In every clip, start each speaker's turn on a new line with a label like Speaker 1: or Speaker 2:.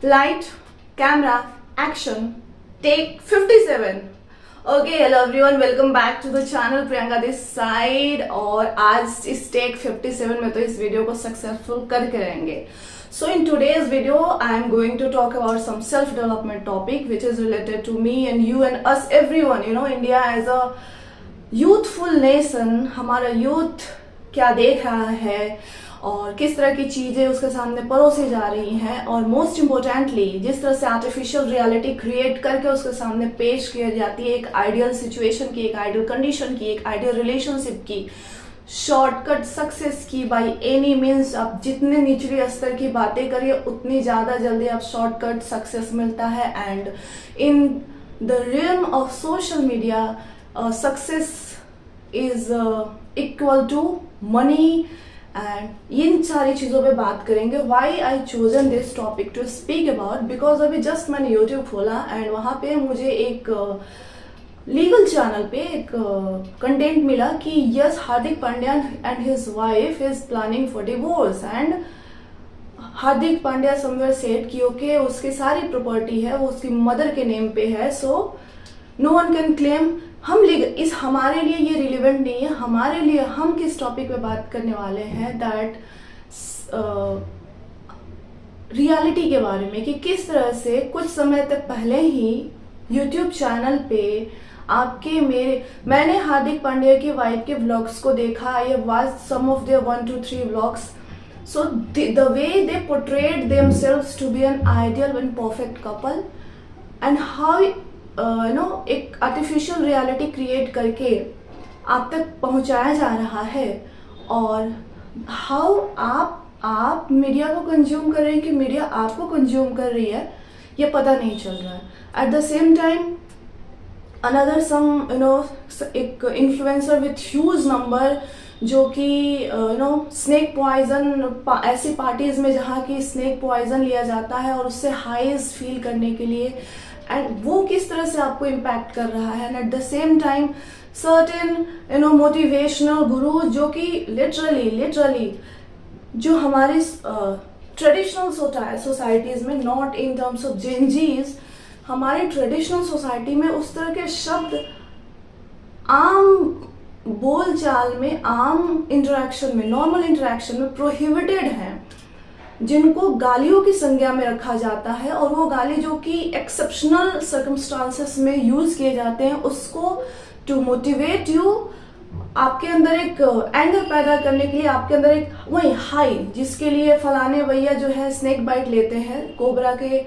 Speaker 1: Light, camera, action, take 57. Okay hello everyone, welcome back to the channel Priyanka this side. और आज इस take 57 में तो इस वीडियो को सक्सेसफुल करके रहेंगे। So in today's video I am going to talk about some self development topic which is related to me and you and us everyone. You know, India as a youthful nation, हमारा youth क्या देख रहा है और किस तरह की चीजें उसके सामने परोसी जा रही हैं, और मोस्ट इम्पोर्टेंटली जिस तरह से आर्टिफिशियल रियलिटी क्रिएट करके उसके सामने पेश की जाती है, एक आइडियल सिचुएशन की, एक आइडियल कंडीशन की, एक आइडियल रिलेशनशिप की, शॉर्टकट सक्सेस की बाय एनी मीन्स। आप जितने निचले स्तर की बातें करिए उतनी ज्यादा जल्दी आप शॉर्टकट सक्सेस मिलता है। And in the realm of social media success is equal to money, and इन सारी चीजों पे बात करेंगे। Why I chosen this topic to speak about, because अभी जस्ट मैंने यूट्यूब खोला एंड वहां पे मुझे एक लीगल चैनल पे एक कंटेंट मिला कि yes, Hardik Pandya and his wife is planning for divorce. And Hardik Pandya somewhere said कि ओके, उसकी सारी प्रॉपर्टी है वो उसकी मदर के नेम पे है, so no one can claim. हम इस हमारे लिए ये रिलेवेंट नहीं है। हमारे लिए हम किस टॉपिक पे बात करने वाले हैं, दैट रियलिटी के बारे में, कि किस तरह से कुछ समय तक पहले ही यूट्यूब चैनल पे आपके मैंने हार्दिक पांड्या की वाइफ के व्लॉग्स को देखा। I watch some of their 1 to 3 vlogs. So the way they portrayed themselves to be an ideal and perfect couple, and how एक आर्टिफिशियल रियलिटी क्रिएट करके आप तक पहुंचाया जा रहा है, और हाउ आप मीडिया को कंज्यूम कर रहे हैं कि मीडिया आपको कंज्यूम कर रही है, ये पता नहीं चल रहा है। At the same time another एक इन्फ्लुएंसर विथ ह्यूज नंबर जो कि स्नेक पॉइजन, ऐसी पार्टीज में जहाँ की स्नेक पॉइजन लिया जाता है और उससे हाइज फील करने के लिए, एंड वो किस तरह से आपको इम्पैक्ट कर रहा है। And at the same time certain motivational गुरु जो कि लिटरली जो हमारी ट्रेडिशनल सोसाइटीज में, not in terms of Gen Zs, हमारी ट्रेडिशनल सोसाइटी में उस तरह के शब्द आम बोलचाल में, आम इंटरेक्शन में, नॉर्मल इंटरेक्शन में प्रोहिबिटेड हैं, जिनको गालियों की संज्ञा में रखा जाता है। और वो गाली जो कि एक्सेप्शनल सर्कमस्टांसेस में यूज किए जाते हैं, उसको टू मोटिवेट यू, आपके अंदर एक एंगर पैदा करने के लिए, आपके अंदर एक वही हाई, जिसके लिए फलाने भैया जो है स्नेक बाइट लेते हैं, कोबरा के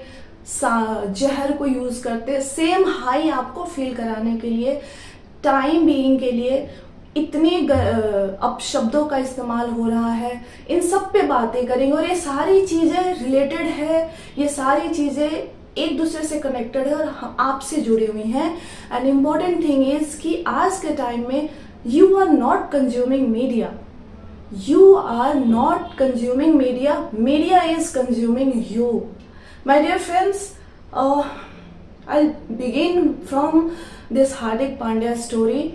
Speaker 1: जहर को यूज करते हैं, सेम हाई आपको फील कराने के लिए, टाइम बीइंग के लिए इतने अपशब्दों का इस्तेमाल हो रहा है। इन सब पे बातें करेंगे, और ये सारी चीजें रिलेटेड है, ये सारी चीजें एक दूसरे से कनेक्टेड है और आपसे जुड़ी हुई हैं। एंड इम्पॉर्टेंट थिंग इज कि आज के टाइम में you are not consuming media, you are not consuming media, media is consuming you. My dear friends, I begin from this Hardik Pandya story.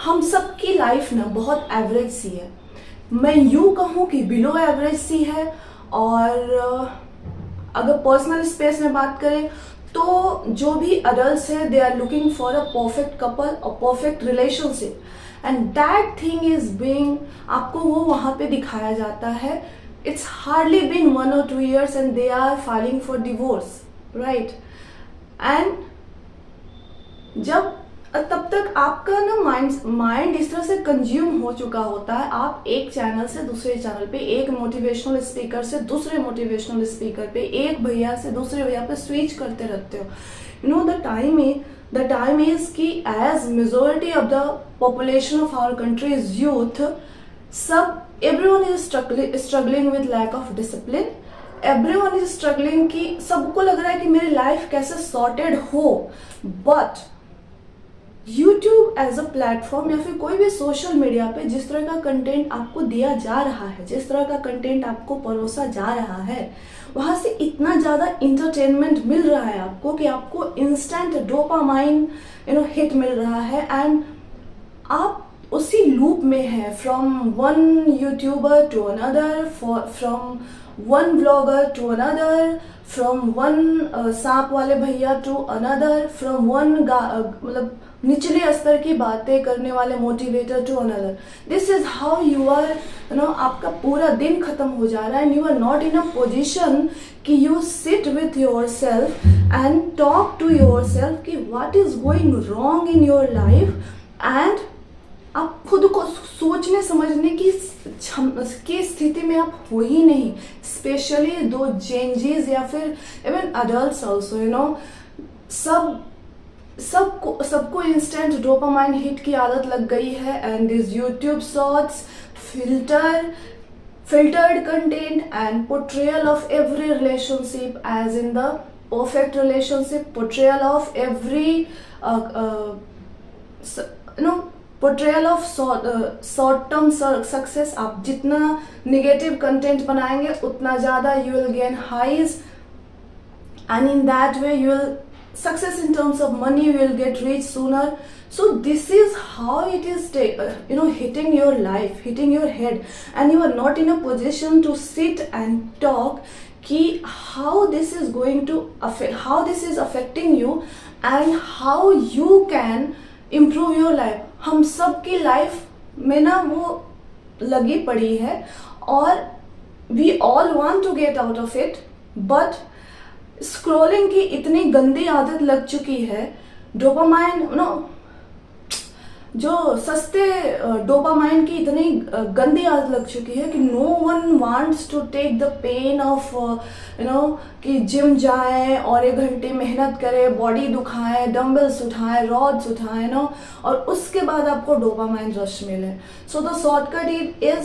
Speaker 1: हम सब की लाइफ ना बहुत एवरेज सी है, मैं यूं कहूं कि बिलो एवरेज सी है। और अगर पर्सनल स्पेस में बात करें तो जो भी अडल्ट्स है, they are looking for a perfect couple, a perfect relationship, and that thing is being, आपको वो वहां पे दिखाया जाता है। It's hardly been 1 or 2 years and they are filing for divorce, right. And तब तक आपका ना माइंड इस तरह से कंज्यूम हो चुका होता है, आप एक चैनल से दूसरे चैनल पे, एक मोटिवेशनल स्पीकर से दूसरे मोटिवेशनल स्पीकर पे, एक भैया से दूसरे भैया पे स्विच करते रहते हो। You know, the time is कि as majority of the population of our country is youth, everyone is struggling with lack of discipline, everyone is struggling कि सबको लग रहा है कि मेरी लाइफ कैसे सॉर्टेड हो। But YouTube as a platform या फिर कोई भी सोशल मीडिया पे जिस तरह का कंटेंट आपको दिया जा रहा है, जिस तरह का कंटेंट आपको परोसा जा रहा है, वहां से इतना ज्यादा इंटरटेनमेंट मिल रहा है आपको कि आपको इंस्टेंट डोपामाइन हिट मिल रहा है, एंड आप उसी लूप में है, from one YouTuber to another, from one vlogger to another, from one सांप वाले भैया टू अनदर, फ्रॉम वन मतलब निचले स्तर की बातें करने वाले motivator to another. This is how you are, you know, आपका पूरा दिन खत्म हो जा रहा है and you are not in a position कि you sit with yourself and talk to yourself कि what is going wrong in your life, and आप खुद को सोचने समझने की स्थिति में आप हो ही नहीं. स्पेशली दो जेंजीज या फिर even adults also, you know, सबको इंस्टेंट डोपामाइन हिट की आदत लग गई है. And this YouTube shorts, filtered content and portrayal of every relationship as in the perfect relationship, portrayal of every portrayal of short term success. आप जितना negative content बनाएंगे उतना ज़्यादा you will gain highs, and in that way you will success in terms of money, you will get rich sooner. So this is how it is hitting your life, hitting your head, and you are not in a position to sit and talk कि how this is going to affect, how this is affecting you and how you can improve your life. हम सब की life में ना वो लगी पड़ी है और we all want to get out of it, but scrolling की इतनी गंदी आदत लग चुकी है. डोपामाइन, जो सस्ते डोपामाइन की इतनी गंदी आदत लग चुकी है कि no one wants to take the pain off कि जिम जाए और 1 घंटे मेहनत करे, बॉडी दुखाए, डम्बल्स उठाए, रॉड्स उठाए, और उसके बाद आपको डोपामाइन रश मिले. So the shortcut is,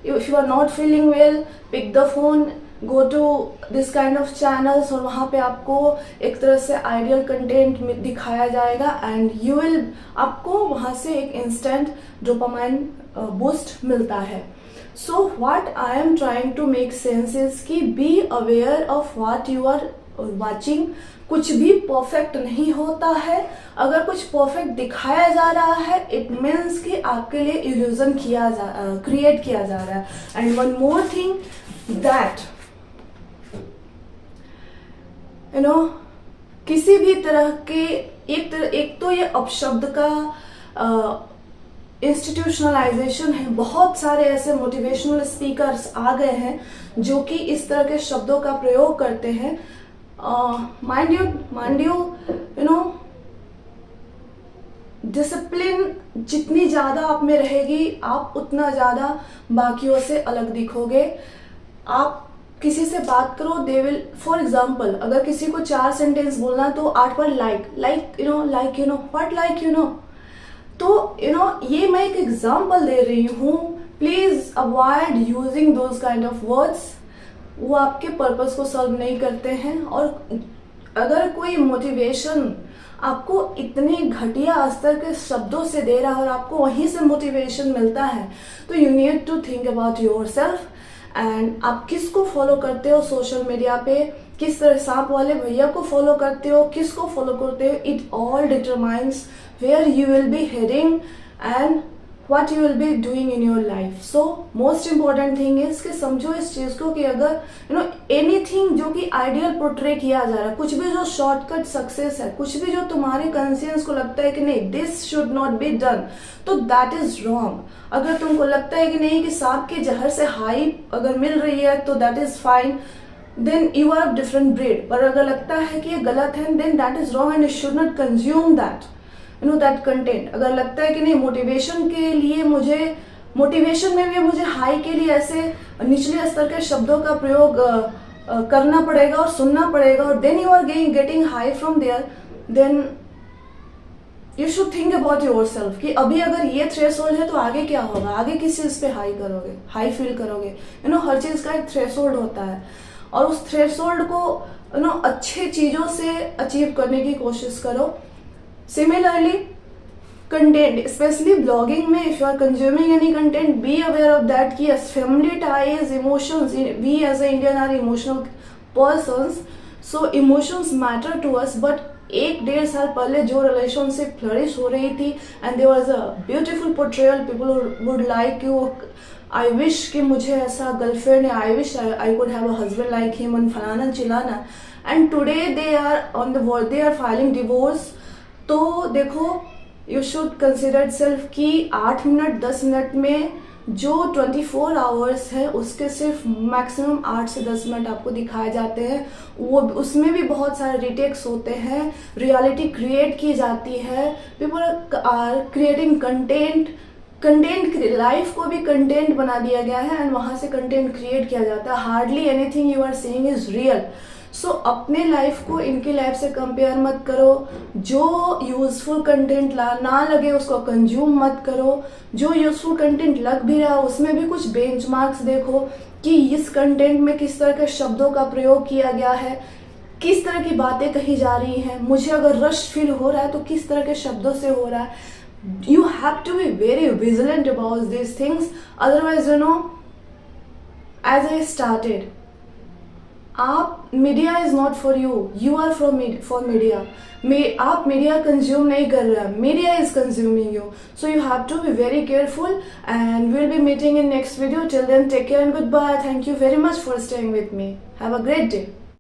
Speaker 1: if you are not feeling well, pick the phone, go to this kind of channels, और वहाँ पे आपको एक तरह से आइडियल कंटेंट दिखाया जाएगा एंड यू विल, आपको वहाँ से एक इंस्टेंट डोपामाइन बूस्ट मिलता है. So what I am trying to make sense is कि be aware of what you are watching. कुछ भी परफेक्ट नहीं होता है. अगर कुछ परफेक्ट दिखाया जा रहा है, इट मीन्स कि आपके लिए इल्यूजन क्रिएट किया जा रहा है. And one more thing that किसी भी तरह के एक तो ये अपशब्द का इंस्टीट्यूशनलाइजेशन है. बहुत सारे ऐसे मोटिवेशनल स्पीकर्स आ गए हैं जो कि इस तरह के शब्दों का प्रयोग करते हैं. माइंड यू डिसिप्लिन जितनी ज्यादा आप में रहेगी, आप उतना ज्यादा बाकियों से अलग दिखोगे. आप किसी से बात करो, दे विल, फॉर एग्जाम्पल, अगर किसी को 4 सेंटेंस बोलना तो 8 बार तो ये मैं एक एग्जाम्पल दे रही हूँ. Please avoid using those kind of words. वो आपके पर्पस को सॉल्व नहीं करते हैं. और अगर कोई मोटिवेशन आपको इतने घटिया स्तर के शब्दों से दे रहा है और आपको वहीं से मोटिवेशन मिलता है, तो you need to think about yourself. And आप किसको फॉलो करते हो सोशल मीडिया पे, किस तरह सांप वाले भैया को फॉलो करते हो, किसको फॉलो करते हो, it all determines where you will be heading and what you will be doing in your life. So most important thing is कि समझो इस चीज को कि अगर एनीथिंग जो कि आइडियल पोर्ट्रे किया जा रहा है, कुछ भी जो शॉर्टकट सक्सेस है, कुछ भी जो तुम्हारे कंसियंस को लगता है कि नहीं this should not be done, तो दैट इज रॉन्ग. अगर तुमको लगता है कि नहीं कि सांप के जहर से हाइप अगर मिल रही है तो that is fine, then you are different breed. पर अगर लगता है कि ये गलत है, then that is wrong and you should not consume that that content. अगर लगता है कि नहीं मोटिवेशन के लिए मोटिवेशन में भी मुझे हाई के लिए ऐसे निचले स्तर के शब्दों का प्रयोग करना पड़ेगा और सुनना पड़ेगा, और then you are getting high from there, then you should think about yourself कि अभी अगर ये थ्रेशोल्ड है तो आगे क्या होगा, आगे किस चीज पे हाई फील करोगे. हर चीज का एक थ्रेशोल्ड होता है और उस थ्रेशोल्ड को अच्छे चीजों से अचीव करने की कोशिश करो. Similarly, content, especially blogging में, if you are consuming any content, be aware of that कि yes, family ties, emotions, we as a Indian are emotional persons, so emotions matter to us. But 1-1.5 साल पहले जो relationship flourish हो रही थी and there was a beautiful portrayal, people would like you, I wish कि मुझे ऐसा girlfriend है, I wish I could have a husband like him and फलाना चिलाना, and today they are on the word, they are filing divorce. तो देखो, you should consider self कि 8 minute 10 minute में जो 24 आवर्स है उसके सिर्फ मैक्सिमम 8 से 10 मिनट आपको दिखाए जाते हैं, वो उसमें भी बहुत सारे रिटेक्स होते हैं, रियलिटी क्रिएट की जाती है, people are creating content life को भी कंटेंट बना दिया गया है एंड वहां से कंटेंट क्रिएट किया जाता है। Hardly anything you are saying is real. So अपने लाइफ को इनकी लाइफ से कंपेयर मत करो। जो यूजफुल कंटेंट ना लगे उसको कंज्यूम मत करो। जो यूजफुल कंटेंट लग भी रहा है उसमें भी कुछ बेंचमार्क्स देखो कि इस कंटेंट में किस तरह के शब्दों का प्रयोग किया गया है, किस तरह की बातें कही जा रही हैं, मुझे अगर रश फील हो रहा है तो किस तरह के शब्दों से हो रहा है। You have to be very vigilant about these things, otherwise as I started, media is not for you, you are for media. आप मीडिया कंज्यूम नहीं कर रहे हैं, media is consuming you, so you have to be very careful and will be meeting in next video. Till then take care and goodbye. Thank you very much for staying with me. Have a great day.